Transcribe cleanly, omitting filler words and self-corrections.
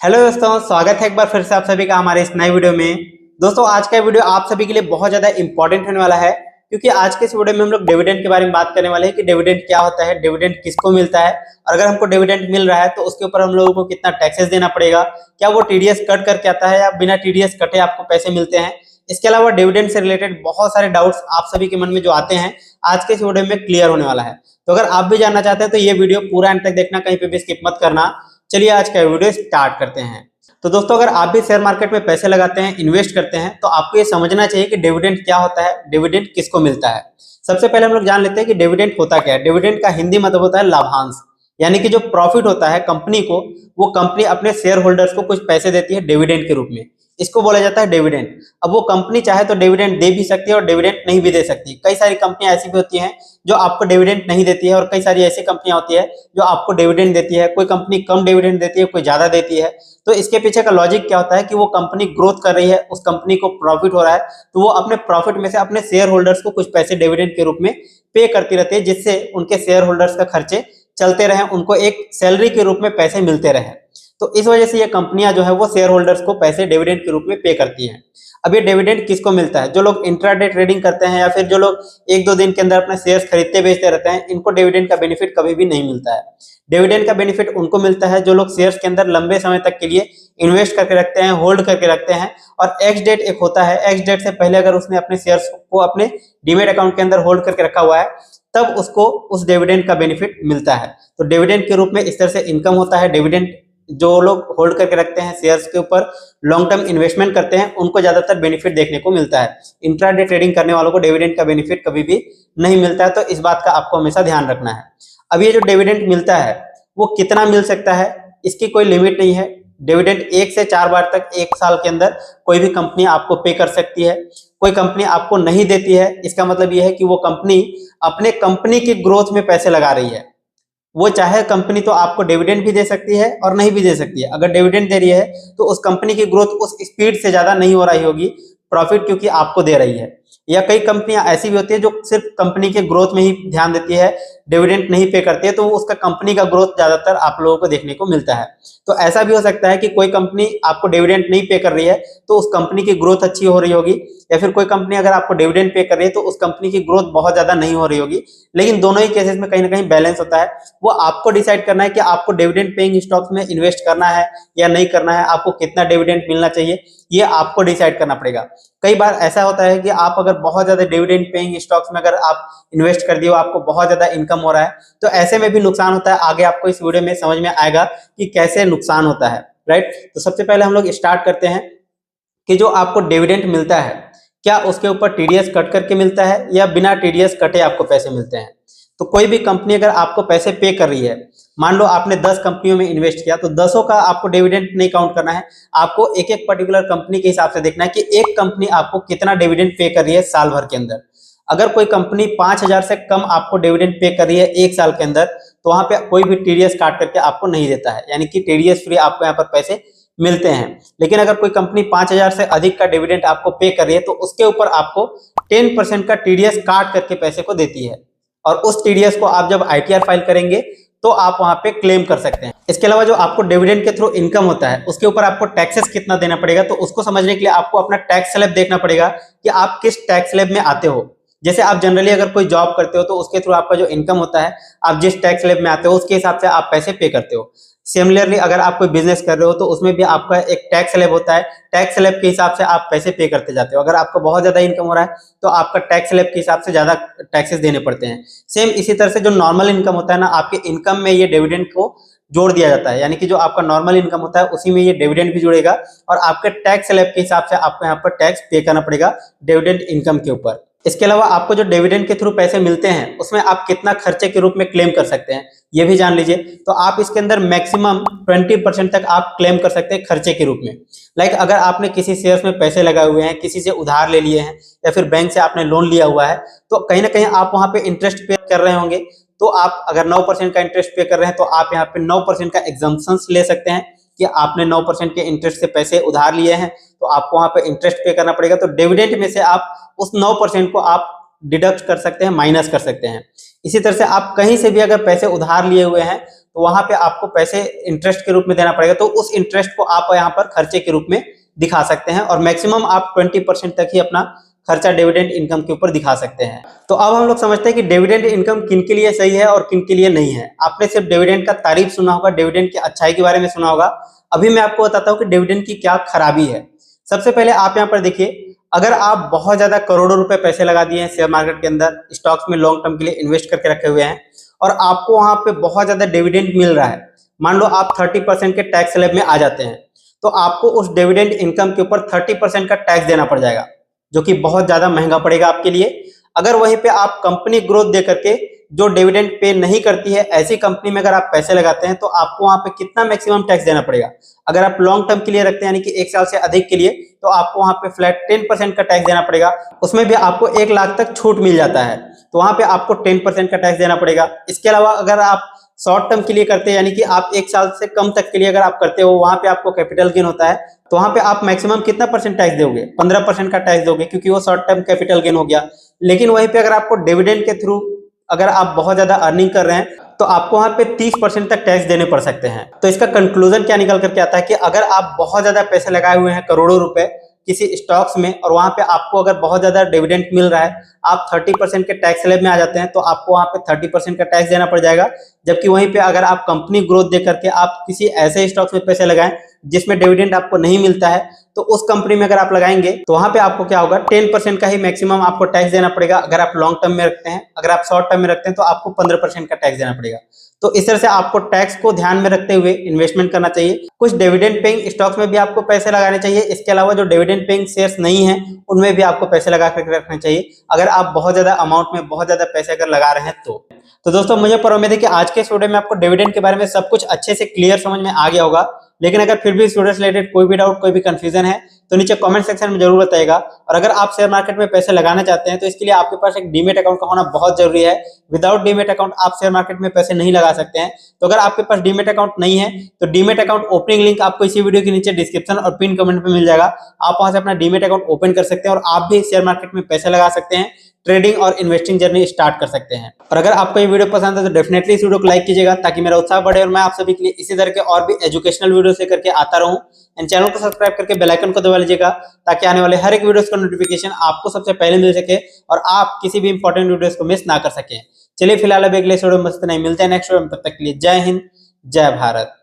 Hello दोस्तों, स्वागत है एक बार फिर से आप सभी का हमारे इस नए वीडियो में। दोस्तों, आज का वीडियो आप सभी के लिए बहुत ज्यादा इंपॉर्टेंट होने वाला है, क्योंकि आज के इस वीडियो में हम लोग डिविडेंड के बारे में बात करने वाले हैं कि डिविडेंड क्या होता है, डिविडेंड किसको मिलता है, और अगर हमको डिविडेंड मिल रहा है तो उसके ऊपर हम लोगों को कितना टैक्सेस देना पड़ेगा, क्या वो टीडीएस कट करके आता है या बिना टीडीएस कटे आपको पैसे मिलते हैं। इसके अलावा डिविडेंड से रिलेटेड बहुत सारे डाउट्स आप सभी के मन में जो आते हैं आज के इस वीडियो में क्लियर होने वाला है। तो अगर आप भी जानना चाहते हैं तो ये वीडियो पूरा एंड तक देखना, कहीं पे भी स्किप मत करना। चलिए आज का वीडियो स्टार्ट करते हैं। तो दोस्तों, अगर आप भी शेयर मार्केट में पैसे लगाते हैं, इन्वेस्ट करते हैं, तो आपको ये समझना चाहिए कि डिविडेंड क्या होता है, डिविडेंड किसको मिलता है। सबसे पहले हम लोग जान लेते हैं कि डिविडेंड होता क्या है। डिविडेंड का हिंदी मतलब होता है लाभांश, यानी कि जो प्रॉफिट होता है कंपनी को, वो कंपनी अपने शेयर होल्डर्स को कुछ पैसे देती है डिविडेंड के रूप में। इसको बोला जाता है डिविडेंड। अब वो कंपनी चाहे तो डिविडेंड दे भी सकती है और डिविडेंड नहीं भी दे सकती। कई सारी कंपनियां ऐसी भी होती हैं जो आपको डिविडेंड नहीं देती है, और कई सारी ऐसी कंपनियां होती है जो आपको डिविडेंड देती है। कोई कंपनी कम डिविडेंड देती है, कोई ज्यादा देती है। तो इसके पीछे का लॉजिक क्या होता है कि वो कंपनी ग्रोथ कर रही है, उस कंपनी को प्रॉफिट हो रहा है, तो वो अपने प्रॉफिट में से अपने शेयर होल्डर्स को कुछ पैसे डिविडेंड के रूप में पे करती रहती है, जिससे उनके शेयर होल्डर्स का खर्चे चलते रहे, उनको एक सैलरी के रूप में पैसे मिलते रहे। तो इस वजह से ये कंपनियां जो है वो शेयर होल्डर्स को पैसे डिविडेंड के रूप में पे करती हैं। अब ये डिविडेंड किसको मिलता है? जो लोग इंट्राडे ट्रेडिंग करते हैं या फिर जो लोग एक दो दिन के अंदर अपने शेयर्स खरीदते बेचते रहते हैं, इनको डिविडेंड का बेनिफिट कभी भी नहीं मिलता है। डिविडेंड का बेनिफिट उनको मिलता है जो लोग शेयर्स के अंदर लंबे समय तक के लिए इन्वेस्ट करके रखते हैं, होल्ड करके रखते हैं, और एक्स डेट एक होता है, एक्स डेट से पहले अगर उसने अपने शेयर्स को अपने डीमेट अकाउंट के अंदर होल्ड करके रखा हुआ है, तब उसको उस डिविडेंड का बेनिफिट मिलता है। तो डिविडेंड के रूप में इस तरह से इनकम होता है। डिविडेंड जो लोग होल्ड करके रखते हैं शेयर्स के ऊपर, लॉन्ग टर्म इन्वेस्टमेंट करते हैं, उनको ज्यादातर बेनिफिट देखने को मिलता है। इंट्राडे ट्रेडिंग करने वालों को डिविडेंड का बेनिफिट कभी भी नहीं मिलता है, तो इस बात का आपको हमेशा ध्यान रखना है। अब ये जो डिविडेंड मिलता है वो कितना मिल सकता है, इसकी कोई लिमिट नहीं है। डिविडेंड 1 से 4 बार तक 1 साल के अंदर कोई भी कंपनी आपको पे कर सकती है। कोई कंपनी आपको नहीं देती है, इसका मतलब यह है कि वो कंपनी अपने कंपनी की ग्रोथ में पैसे लगा रही है। वो चाहे कंपनी तो आपको डिविडेंड भी दे सकती है और नहीं भी दे सकती है। अगर डिविडेंड दे रही है तो उस कंपनी की ग्रोथ उस स्पीड से ज्यादा नहीं हो रही होगी, प्रॉफिट क्योंकि आपको दे रही है। या कई कंपनियां ऐसी भी होती है जो सिर्फ कंपनी के ग्रोथ में ही ध्यान देती है, डिविडेंड नहीं पे करती है, तो उसका कंपनी का ग्रोथ ज्यादातर आप लोगों को देखने को मिलता है। तो ऐसा भी हो सकता है कि कोई कंपनी आपको डिविडेंड नहीं पे कर रही है तो उस कंपनी की ग्रोथ अच्छी हो रही होगी, या फिर कोई कंपनी अगर आपको डिविडेंड पे कर रही है तो उस कंपनी की ग्रोथ बहुत ज्यादा नहीं हो रही होगी। लेकिन दोनों ही केसेस में कहीं ना कहीं बैलेंस होता है। वो आपको डिसाइड करना है कि आपको डिविडेंड पेइंग स्टॉक्स में इन्वेस्ट करना है या नहीं करना है, आपको कितना डिविडेंड मिलना चाहिए, ये आपको डिसाइड करना पड़ेगा। कई बार ऐसा होता है कि आप अगर बहुत ज्यादा डिविडेंड पेइंग स्टॉक्स में अगर आप इन्वेस्ट कर दिए हो, आपको बहुत ज्यादा इनकम हो रहा है, तो ऐसे में भी नुकसान होता है। आगे आपको इस वीडियो में समझ में आएगा कि कैसे नुकसान होता है, राइट। तो सबसे पहले हम लोग स्टार्ट करते हैं कि जो आपको डिविडेंड मिलता है, क्या उसके ऊपर टीडीएस कट करके मिलता है या बिना टीडीएस कटे आपको पैसे मिलते हैं। तो कोई भी कंपनी अगर आपको पैसे पे कर रही है, मान लो आपने 10 कंपनियों में इन्वेस्ट किया, तो 10 का आपको डिविडेंड नहीं काउंट करना है। आपको एक एक पर्टिकुलर कंपनी के हिसाब से देखना है कि एक कंपनी आपको कितना डिविडेंड पे कर रही है साल भर के अंदर। अगर कोई कंपनी 5,000 से कम आपको डिविडेंड पे कर रही है 1 साल के अंदर, तो वहां पे कोई भी टीडीएस काट करके आपको नहीं देता है, यानी कि टीडीएस फ्री आपको यहाँ पर पैसे मिलते हैं। लेकिन अगर कोई कंपनी 5,000 से अधिक का डिविडेंड आपको पे कर रही है तो उसके ऊपर आपको 10% का टीडीएस काट करके पैसे को देती है, और उस टीडीएस को आप जब आईटीआर फाइल करेंगे तो आप वहां पे क्लेम कर सकते हैं। इसके अलावा जो आपको डिविडेंड के थ्रू इनकम होता है उसके ऊपर आपको टैक्सेस कितना देना पड़ेगा, तो उसको समझने के लिए आपको अपना टैक्स स्लैब देखना पड़ेगा कि आप किस टैक्स स्लैब में आते हो। जैसे आप जनरली अगर कोई जॉब करते हो तो उसके थ्रू आपका जो इनकम होता है, आप जिस टैक्स स्लैब में आते हो उसके हिसाब से आप पैसे पे करते हो। सिमिलरली अगर आप कोई बिजनेस कर रहे हो तो उसमें भी आपका एक टैक्स स्लैब होता है, टैक्स स्लैब के हिसाब से आप पैसे पे करते जाते हो। अगर आपको बहुत ज्यादा इनकम हो रहा है तो आपका टैक्स स्लैब के हिसाब से ज्यादा टैक्सेस देने पड़ते हैं। सेम इसी तरह से जो नॉर्मल इनकम होता है ना, आपके इनकम में ये डिविडेंड को जोड़ दिया जाता है, यानी कि जो आपका नॉर्मल इनकम होता है उसी में ये डिविडेंड भी जुड़ेगा, और आपके टैक्स स्लैब के हिसाब से आपको यहाँ पर टैक्स पे करना पड़ेगा डिविडेंड इनकम के ऊपर। इसके अलावा आपको जो डिविडेंड के थ्रू पैसे मिलते हैं उसमें आप कितना खर्चे के रूप में क्लेम कर सकते हैं ये भी जान लीजिए। तो आप इसके अंदर मैक्सिमम 20% तक आप क्लेम कर सकते हैं खर्चे के रूप में। लाइक अगर आपने किसी शेयर्स में पैसे लगाए हुए हैं, किसी से उधार ले लिए हैं, या फिर बैंक से आपने लोन लिया हुआ है, तो कहीं ना कहीं आप वहां पे इंटरेस्ट पे कर रहे होंगे। तो आप अगर 9% का इंटरेस्ट पे कर रहे हैं तो आप यहाँ पे 9% का एग्जम्पशंस ले सकते हैं कि आपने 9% के इंटरेस्ट से पैसे उधार लिए हैं, तो आपको वहां पे इंटरेस्ट पे करना पड़ेगा। तो डिविडेंड में से आप उस 9% को आप डिडक्ट कर सकते हैं, माइनस कर सकते हैं। इसी तरह से आप कहीं से भी अगर पैसे उधार लिए हुए हैं तो वहां पे आपको पैसे इंटरेस्ट के रूप में देना पड़ेगा, तो उस इंटरेस्ट को आप यहाँ पर खर्चे के रूप में दिखा सकते हैं और मैक्सिमम आप 20% तक ही अपना खर्चा डिविडेंड इनकम के ऊपर दिखा सकते हैं। तो अब हम लोग समझते हैं कि डिविडेंड इनकम किन के लिए सही है और किन के लिए नहीं है। आपने सिर्फ डिविडेंड का तारीफ सुना होगा, डिविडेंड की अच्छाई के बारे में सुना होगा। अभी मैं आपको बताता हूँ कि डिविडेंड की क्या खराबी है। सबसे पहले आप यहाँ पर देखिए, अगर आप बहुत ज्यादा करोड़ों रुपए पैसे लगा दिए हैं शेयर मार्केट के अंदर, स्टॉक्स में लॉन्ग टर्म के लिए इन्वेस्ट करके रखे हुए हैं और आपको वहां पे बहुत ज्यादा डिविडेंड मिल रहा है, मान लो आप 30% के टैक्स स्लैब में आ जाते हैं, तो आपको उस डिविडेंड इनकम के ऊपर 30% का टैक्स देना पड़ जाएगा, जो कि बहुत ज्यादा महंगा पड़ेगा आपके लिए। अगर वहीं पे आप कंपनी ग्रोथ दे करके जो डिविडेंड पे नहीं करती है ऐसी कंपनी में अगर आप पैसे लगाते हैं तो आपको वहां पे कितना मैक्सिमम टैक्स देना पड़ेगा। अगर आप लॉन्ग टर्म के लिए रखते हैं यानी कि 1 साल से अधिक के लिए, तो आपको वहां पे फ्लैट 10% का टैक्स देना पड़ेगा। उसमें भी आपको 1 लाख तक छूट मिल जाता है, तो वहां पे आपको 10% का टैक्स देना पड़ेगा। इसके अलावा अगर आप शॉर्ट टर्म के लिए करते हैं यानी कि आप 1 साल से कम तक के लिए अगर आप करते हो, वहां पे आपको कैपिटल गेन होता है, तो वहां पे आप मैक्सिमम कितना परसेंट टैक्स दोगे? 15% का टैक्स दोगे, क्योंकि वो शॉर्ट टर्म कैपिटल गेन हो गया। लेकिन वहीं पे अगर आपको डिविडेंड के थ्रू अगर आप बहुत ज्यादा अर्निंग कर रहे हैं तो आपको वहां पे 30% तक टैक्स देने पड़ सकते हैं। तो इसका कंक्लूजन क्या निकल करके आता है कि अगर आप बहुत ज्यादा पैसे लगाए हुए हैं करोड़ों रुपए किसी स्टॉक्स में और वहां पे आपको अगर बहुत ज्यादा डिविडेंड मिल रहा है, आप 30% के टैक्स स्लैब में आ जाते हैं, तो आपको वहां पे 30% का टैक्स देना पड़ जाएगा। जबकि वहीं पे अगर आप कंपनी ग्रोथ दे करके आप किसी ऐसे स्टॉक्स में पैसे लगाएं जिसमें डिविडेंड आपको नहीं मिलता है, तो उस कंपनी में अगर आप लगाएंगे तो वहां पे आपको क्या होगा, 10% का ही मैक्सिमम आपको टैक्स देना पड़ेगा। अगर आप लॉन्ग टर्म में रखते हैं, अगर आप शॉर्ट टर्म में रखते हैं तो आपको 15% का टैक्स देना पड़ेगा। तो इस तरह से आपको टैक्स को ध्यान में रखते हुए इन्वेस्टमेंट करना चाहिए। कुछ डिविडेंड पेइंग स्टॉक्स में भी आपको पैसे लगाने चाहिए। इसके अलावा जो डिविडेंड पेइंग शेयर्स नहीं है उनमें भी आपको पैसे लगा करके रखने चाहिए, अगर आप बहुत ज्यादा अमाउंट में बहुत ज्यादा पैसे अगर लगा रहे हैं तो दोस्तों मुझे पर उम्मीद है कि आज के इस वीडियो में आपको डिविडेंड के बारे में सब कुछ अच्छे से क्लियर समझ में आ गया होगा। लेकिन अगर फिर भी इस वीडियो से रिलेटेड कोई भी डाउट, कोई भी कंफ्यूजन है तो नीचे कमेंट सेक्शन में जरूर बताइएगा। और अगर आप शेयर मार्केट में पैसे लगाना चाहते हैं तो इसके लिए आपके पास एक डीमेट अकाउंट का होना बहुत जरूरी है। विदाउट डीमेट अकाउंट आप शेयर मार्केट में पैसे नहीं लगा सकते हैं। तो अगर आपके पास डीमेट अकाउंट नहीं है तो डीमेट अकाउंट ओपनिंग लिंक आपको इसी वीडियो के नीचे डिस्क्रिप्शन और पिन कमेंट में मिल जाएगा। आप वहां से अपना डीमेट अकाउंट ओपन कर सकते हैं और आप भी शेयर मार्केट में पैसे लगा सकते हैं, ट्रेडिंग और इन्वेस्टिंग जर्नी स्टार्ट कर सकते हैं। और अगर आपको ये वीडियो पसंद है तो डेफिनेटली इस वीडियो को लाइक कीजिएगा ताकि मेरा उत्साह बढ़े और मैं आप सभी के लिए इसी तरह के और भी एजुकेशनल वीडियोस लेकर के आता रहूं। एंड चैनल को सब्सक्राइब करके बेल आइकन को दबा लीजिएगा ताकि आने वाले हर एक वीडियोस का नोटिफिकेशन आपको सबसे पहले मिल सके और आप किसी भी इंपॉर्टेंट वीडियोस को मिस ना कर सकें। चलिए फिलहाल अब अगले वीडियो में मिलते हैं नेक्स्ट वीडियो में, तब तक के लिए जय हिंद, जय भारत।